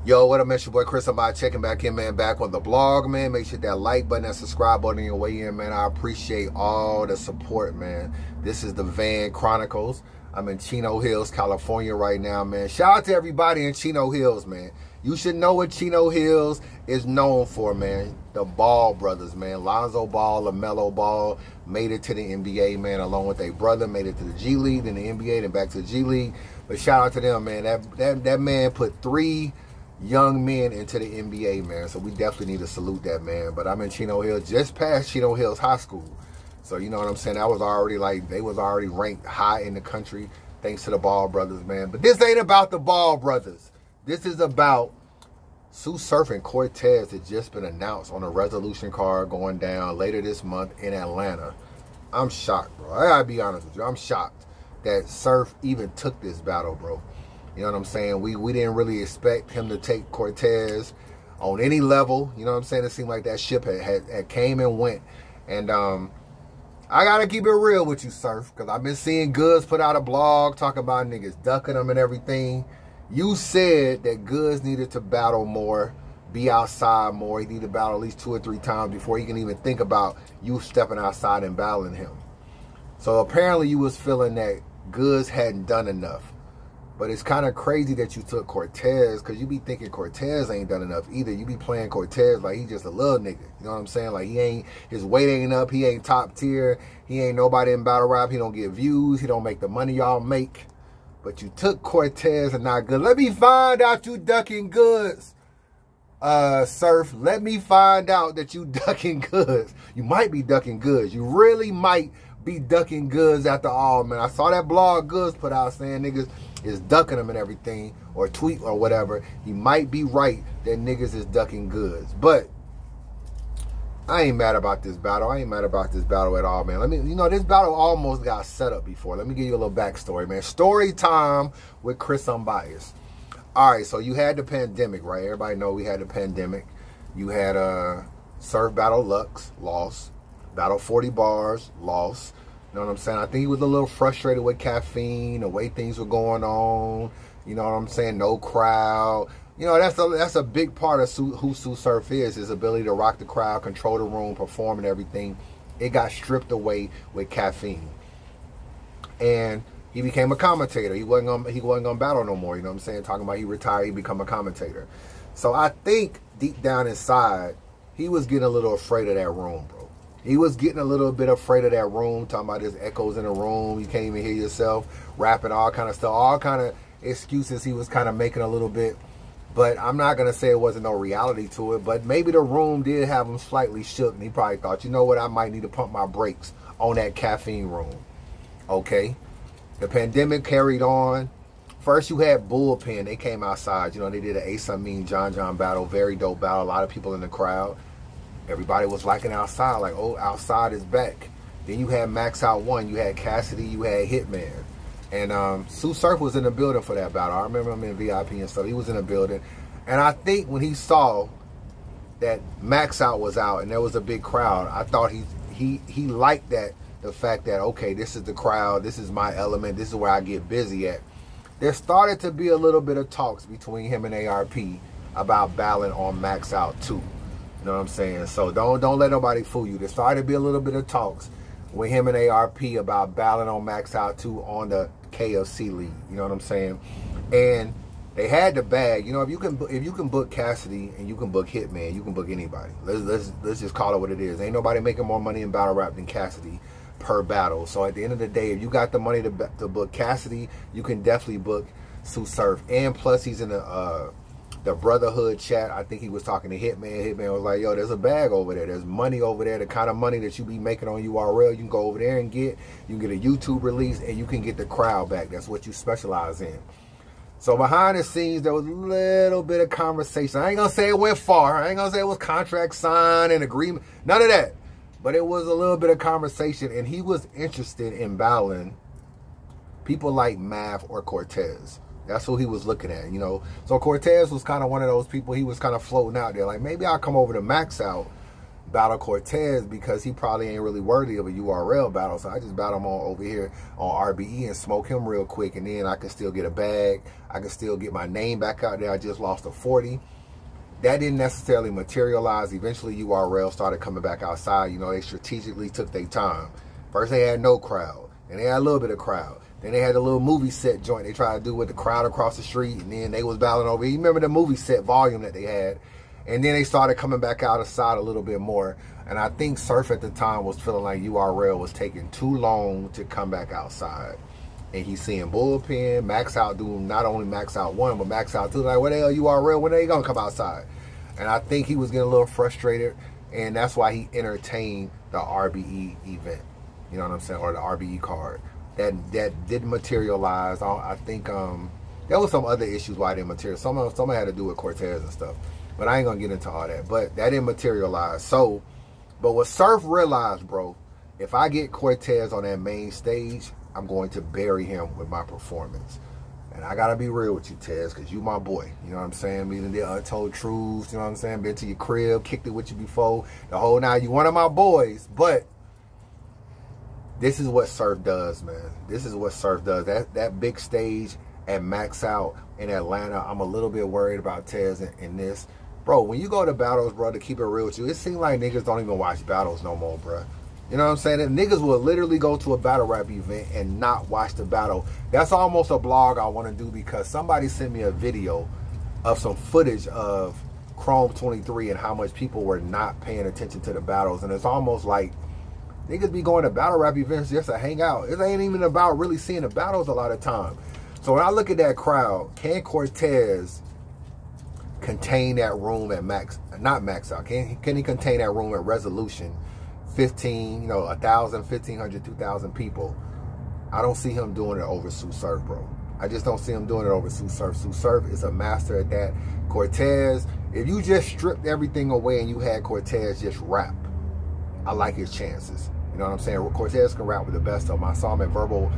Yo, what up, man? It's your boy Chris. I'm checking back in, man. Back on the blog, man. Make sure that like button, that subscribe button on your way in, man. I appreciate all the support, man. This is the Van Chronicles. I'm in Chino Hills, California right now, man. Shout out to everybody in Chino Hills, man. You should know what Chino Hills is known for, man. The Ball brothers, man. Lonzo Ball, LaMelo Ball made it to the NBA, man, along with their brother. Made it to the G League, then the NBA, then back to the G League. But shout out to them, man. That man put 3 young men into the NBA, man. So we definitely need to salute that, man. But I'm in Chino Hills, just past Chino Hills High School. So you know what I'm saying? That was already like, they was already ranked high in the country thanks to the Ball brothers, man. But this ain't about the Ball brothers. This is about Tsu Surf and Cortez has just been announced on a resolution card going down later this month in Atlanta. I'm shocked, bro. I gotta be honest with you. I'm shocked that Surf even took this battle, bro. You know what I'm saying? We didn't really expect him to take Cortez on any level. You know what I'm saying? It seemed like that ship had came and went. And I got to keep it real with you, Surf, because I've been seeing Goodz put out a blog talking about niggas ducking them and everything. You said that Goodz needed to battle more, be outside more. He needed to battle at least 2 or 3 times before he can even think about you stepping outside and battling him. So apparently you was feeling that Goodz hadn't done enough. But it's kind of crazy that you took Cortez, because you be thinking Cortez ain't done enough either. You be playing Cortez like he just a little nigga. You know what I'm saying? Like his weight ain't up. He ain't top tier. He ain't nobody in battle rap. He don't get views. He don't make the money y'all make. But you took Cortez and not good. Let me find out you ducking Goodz, Surf. Let me find out that you ducking Goodz. You might be ducking Goodz. You really might be ducking Goodz after all, man. I saw that blog Goodz put out saying niggas is ducking him and everything, or tweet or whatever. He might be right that niggas is ducking Goodz. But I ain't mad about this battle. I ain't mad about this battle at all, man. This battle almost got set up before. Let me give you a little backstory, man. Story time with Chris Unbiased. All right, so you had the pandemic, right? Everybody know we had the pandemic. You had Surf battle Lux, lost. Battle 40 bars, lost. You know what I'm saying? I think he was a little frustrated with caffeine, the way things were going on. You know what I'm saying? No crowd. You know, that's a big part of who Tsu Surf is, his ability to rock the crowd, control the room, perform and everything. It got stripped away with caffeine. And he became a commentator. He wasn't gonna battle no more, you know what I'm saying? Talking about he retired, he become a commentator. So I think deep down inside, he was getting a little afraid of that room, bro. He was getting a little bit afraid of that room, talking about there's echoes in the room, you can't even hear yourself, rapping, all kind of stuff, all kind of excuses he was kind of making a little bit. But I'm not going to say it wasn't no reality to it, but maybe the room did have him slightly shook, and he probably thought, you know what, I might need to pump my brakes on that caffeine room. Okay? The pandemic carried on. First, you had Bullpen. They came outside. You know, they did an Ace Amin John battle, very dope battle, a lot of people in the crowd. Everybody was liking outside, like, oh, outside is back. Then you had Max Out 1, you had Cassidy, you had Hitman. And Tsu Surf was in the building for that battle. I remember him in VIP and stuff. He was in the building. And I think when he saw that Max Out was out and there was a big crowd, I thought he liked that, the fact that, okay, this is the crowd, this is my element, this is where I get busy at. There started to be a little bit of talks between him and ARP about battling on Max Out 2. You know what I'm saying? So don't let nobody fool you. There started to be a little bit of talks with him and ARP about battling on Max Out 2 on the KFC league. You know what I'm saying? And they had the bag. You know, if you can book Cassidy and you can book Hitman, you can book anybody. Let's just call it what it is. Ain't nobody making more money in battle rap than Cassidy per battle. So at the end of the day, if you got the money to book Cassidy, you can definitely book Tsu Surf. And plus, he's in the Brotherhood chat. I think he was talking to Hitman. Hitman was like, yo, there's a bag over there. There's money over there. The kind of money that you be making on URL, you can go over there and get. You can get a YouTube release and you can get the crowd back. That's what you specialize in. So behind the scenes, there was a little bit of conversation. I ain't going to say it went far. I ain't going to say it was contract signed and agreement. None of that. But it was a little bit of conversation. And he was interested in battling people like Math or Cortez. That's who he was looking at, you know. So Cortez was kind of one of those people, he was kind of floating out there. Like, maybe I'll come over to Max Out battle Cortez because he probably ain't really worthy of a URL battle. So I just battle him on over here on RBE and smoke him real quick, and then I can still get a bag. I can still get my name back out there. I just lost a 40. That didn't necessarily materialize. Eventually URL started coming back outside. You know, they strategically took their time. First they had no crowd, and they had a little bit of crowd. Then they had a little movie set joint they tried to do with the crowd across the street, and then they was battling over. You remember the movie set volume that they had? And then they started coming back outside a little bit more. And I think Surf at the time was feeling like URL was taking too long to come back outside. And he's seeing Bullpen, Max Out do not only Max Out 1, but Max Out 2. Like, what the hell, URL, when are they going to come outside? And I think he was getting a little frustrated. And that's why he entertained the RBE event. You know what I'm saying? Or the RBE card. That didn't materialize. I think there was some other issues why it didn't materialize. Some of it had to do with Cortez and stuff. But I ain't going to get into all that. But that didn't materialize. So, but what Surf realized, bro, if I get Cortez on that main stage, I'm going to bury him with my performance. And I got to be real with you, Tez, because you my boy. You know what I'm saying? Meaning the untold truths, you know what I'm saying? Been to your crib, kicked it with you before. The whole night, you one of my boys. But this is what Surf does, man. This is what Surf does. That big stage at Max Out in Atlanta, I'm a little bit worried about Tez in this. Bro, when you go to battles, bro, to keep it real with you, it seems like niggas don't even watch battles no more, bro. You know what I'm saying? And niggas will literally go to a battle rap event and not watch the battle. That's almost a blog I want to do because somebody sent me a video of some footage of Chrome 23 and how much people were not paying attention to the battles. And it's almost like niggas be going to battle rap events just to hang out. It ain't even about really seeing the battles a lot of time. So when I look at that crowd, can Cortez contain that room at not Max Out? Can he contain that room at Resolution? 15, you know, 1,000, 1,500, 2,000 people. I don't see him doing it over Tsu Surf, bro. I just don't see him doing it over Tsu Surf. Tsu Surf is a master at that. Cortez, if you just stripped everything away and you had Cortez just rap, I like his chances. You know what I'm saying? Cortez can rap with the best of them. I saw him at Verbal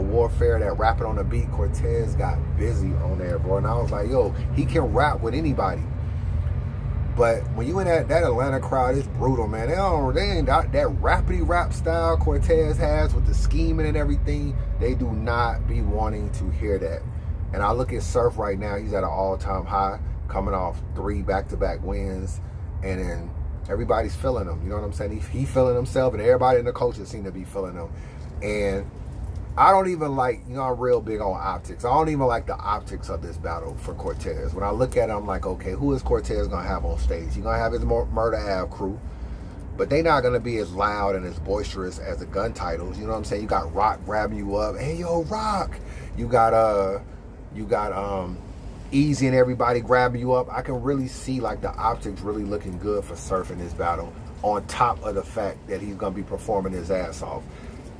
Warfare, that rapping on the beat. Cortez got busy on there, bro. And I was like, yo, he can rap with anybody. But when you in that Atlanta crowd, it's brutal, man. They ain't that rappity rap style Cortez has with the scheming and everything. They do not be wanting to hear that. And I look at Surf right now. He's at an all-time high, coming off 3 back-to-back wins. And then everybody's feeling him. You know what I'm saying? He feeling himself, and everybody in the culture seem to be feeling him. And I don't even like, you know, I'm real big on optics. I don't even like the optics of this battle for Cortez. When I look at it, I'm like, okay, who is Cortez going to have on stage? He's going to have his Murder Ave crew, but they not going to be as loud and as boisterous as the gun titles. You know what I'm saying? You got Rock grabbing you up. Hey, yo, Rock. You got Easy and everybody grabbing you up. I can really see like the optics really looking good for Surf in this battle, on top of the fact that he's going to be performing his ass off.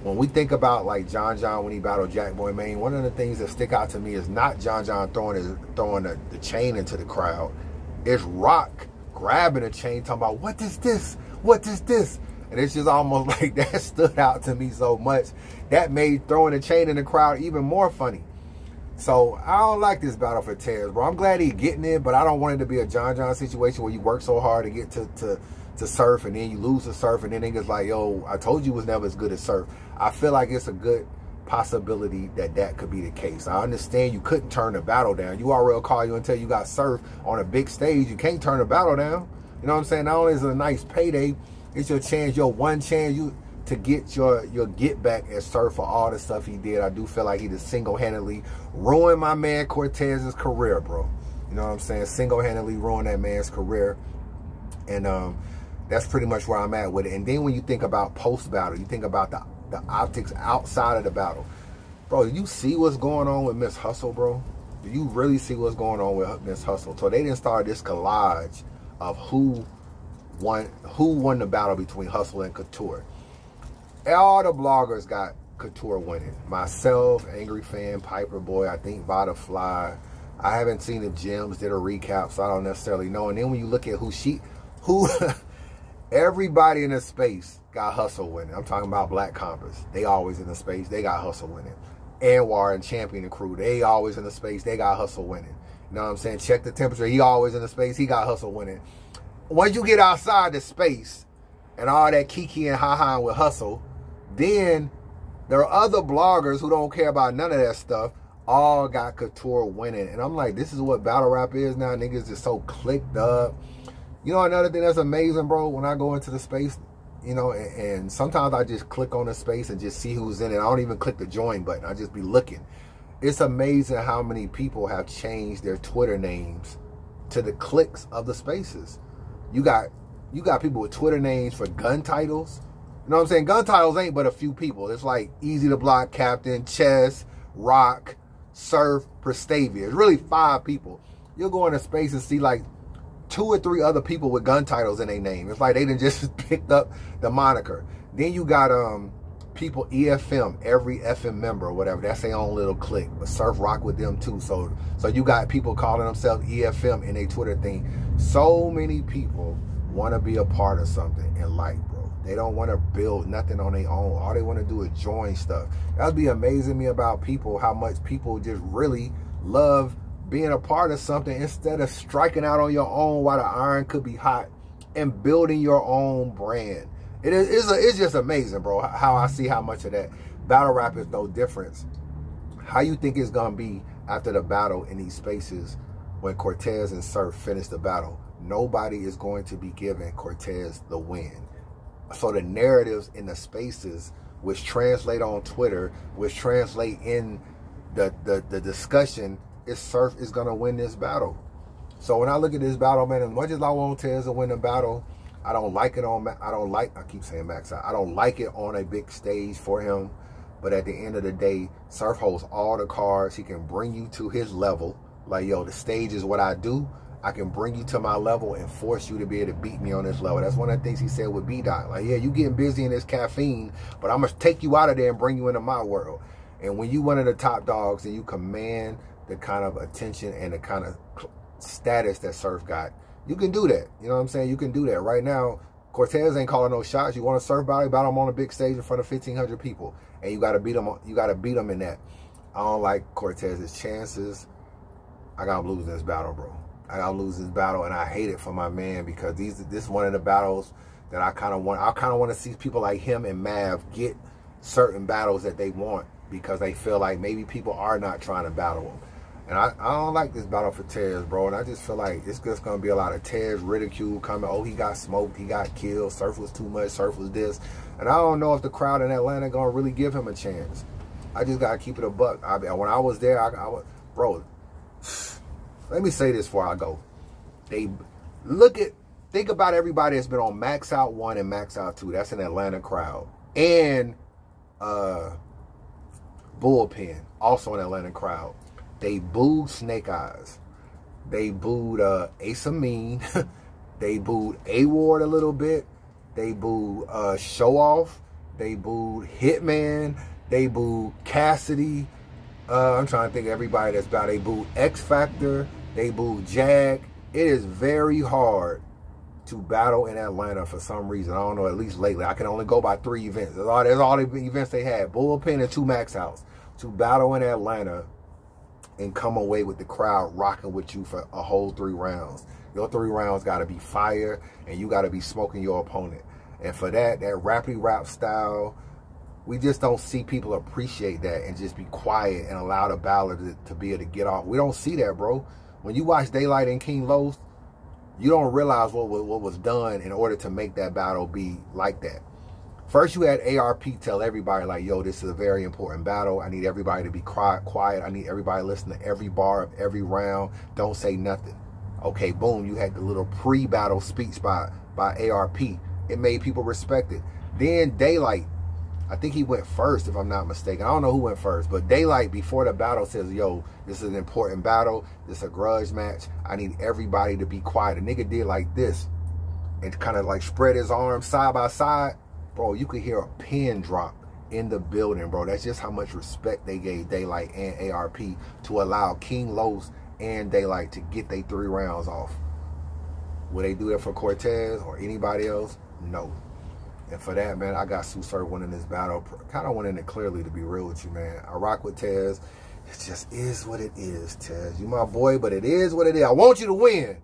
When we think about like John when he battled Jack Boy Maine, one of the things that stick out to me is not John throwing the chain into the crowd. It's Rock grabbing a chain, talking about, what is this? What is this? And it's just almost like that stood out to me so much. That made throwing the chain in the crowd even more funny. So I don't like this battle for Tez, bro. I'm glad he's getting it, but I don't want it to be a John situation where you work so hard to get to Surf and then you lose to Surf and then niggas like, yo, I told you it was never as good as Surf. I feel like it's a good possibility that could be the case. I understand you couldn't turn the battle down. URL call you until you got Surf on a big stage. You can't turn the battle down. You know what I'm saying? Not only is it a nice payday, it's your chance, your one chance to get your get back at Surf for all the stuff he did. I do feel like he just single-handedly ruined my man Cortez's career, bro. You know what I'm saying? Single-handedly ruined that man's career. And that's pretty much where I'm at with it. And then when you think about post-battle, you think about the optics outside of the battle. Bro, do you see what's going on with Miss Hustle, bro? Do you really see what's going on with Miss Hustle? So they didn't start this collage of who won the battle between Hustle and Couture. All the bloggers got Couture winning. Myself, Angry Fan, Piper Boy, I think Vada Fly. I haven't seen the Gems did a recap, so I don't necessarily know. And then when you look at who everybody in the space got Hustle winning. I'm talking about Black Compass. They always in the space. They got Hustle winning. Anwar and Champion and crew. They always in the space. They got Hustle winning. You know what I'm saying? Check the Temperature. He always in the space. He got Hustle winning. Once you get outside the space, and all that kiki and ha-ha with hustle. Then there are other bloggers who don't care about none of that stuff, all got Couture winning. And I'm like, this is what battle rap is now. Niggas just so clicked up. You know, another thing that's amazing, bro, when I go into the space, you know, and sometimes I just click on the space and just see who's in it. I don't even click the join button. I just be looking. It's amazing how many people have changed their Twitter names to the clicks of the spaces. You got people with Twitter names for gun titles. You know what I'm saying? Gun titles ain't but a few people. It's like Easy to Block, Captain, Chess, Rock, Surf, Prestavia. It's really 5 people. You'll go into space and see like 2 or 3 other people with gun titles in their name. It's like they done just picked up the moniker. Then you got people EFM, every FM member or whatever. That's their own little clique. But Surf rock with them too. So you got people calling themselves EFM in their Twitter thing. So many people want to be a part of something in life, bro. They don't want to build nothing on their own. All they want to do is join stuff. That would be amazing me about people, how much people just really love being a part of something instead of striking out on your own while the iron could be hot and building your own brand. It's just amazing, bro, how I see how much of that. Battle rap is no difference. How you think it's going to be after the battle in these spaces when Cortez and Surf finish the battle? Nobody is going to be giving Cortez the win. So the narratives in the spaces, which translate on Twitter, which translate in the discussion, is Surf is going to win this battle. So when I look at this battle, man, as much as I want Tez to win the battle, I don't like it on, I keep saying max out. I don't like it on a big stage for him. But at the end of the day, Surf holds all the cards. He can bring you to his level. Like, yo, the stage is what I do. I can bring you to my level and force you to be able to beat me on this level. That's one of the things he said with B-Dot. Like, yeah, you getting busy in this caffeine, but I'm going to take you out of there and bring you into my world. And when you one of the top dogs and you command the kind of attention and the kind of status that Surf got, you can do that. You know what I'm saying? You can do that. Right now, Cortez ain't calling no shots. You want to Surf battle him on a big stage in front of 1,500 people. And you got to beat him. You got to beat him in that. I don't like Cortez's chances. I got him losing this battle, bro. I gotta lose this battle, and I hate it for my man because this is one of the battles that I kind of want to see people like him and Mav get certain battles that they want because they feel like maybe people are not trying to battle them. And I don't like this battle for Tez, bro. And I just feel like it's just gonna be a lot of Tez ridicule coming. Oh, he got smoked, he got killed. Surf was too much. Surf was this, and I don't know if the crowd in Atlanta gonna really give him a chance. I just gotta keep it a buck. When I was there, I was, bro. Let me say this before I go. Think about everybody that's been on Max Out 1 and Max Out 2. That's an Atlanta crowd. And Bullpen, also an Atlanta crowd. They booed Snake Eyes. They booed Ace Amin. They booed A-Ward a little bit. They booed Show Off. They booed Hitman. They booed Cassidy. I'm trying to think of everybody that's about. They booed X Factor. They booed Jag. It is very hard to battle in Atlanta for some reason. I don't know, at least lately. I can only go by 3 events. That's all the events they had. Bullpen and 2 Max Outs. To battle in Atlanta and come away with the crowd rocking with you for a whole 3 rounds. Your 3 rounds got to be fire, and you got to be smoking your opponent. And for that rappy rap style, we just don't see people appreciate that and just be quiet and allow the battler to be able to get off. We don't see that, bro. When you watch Daylight and King Los, you don't realize what was done in order to make that battle be like that. First, you had ARP tell everybody, like, yo, this is a very important battle. I need everybody to be quiet. I need everybody to listen to every bar of every round. Don't say nothing. Okay, boom, you had the little pre-battle speech by ARP. It made people respect it. Then Daylight, I think he went first, if I'm not mistaken. I don't know who went first, but Daylight, before the battle, says, yo, this is an important battle. This is a grudge match. I need everybody to be quiet. A nigga did like this and kind of like spread his arms side by side. Bro, you could hear a pin drop in the building, bro. That's just how much respect they gave Daylight and ARP to allow King Los and Daylight to get their 3 rounds off. Would they do that for Cortez or anybody else? No. And for that, man, I got Tsu Surf winning this battle. Kind of winning it clearly, to be real with you, man. I rock with Tez. It just is what it is, Tez. You my boy, but it is what it is. I want you to win,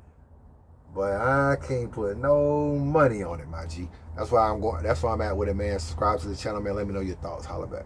but I can't put no money on it, my G. That's why I'm going. That's why I'm at with it, man. Subscribe to the channel, man. Let me know your thoughts. Holla back.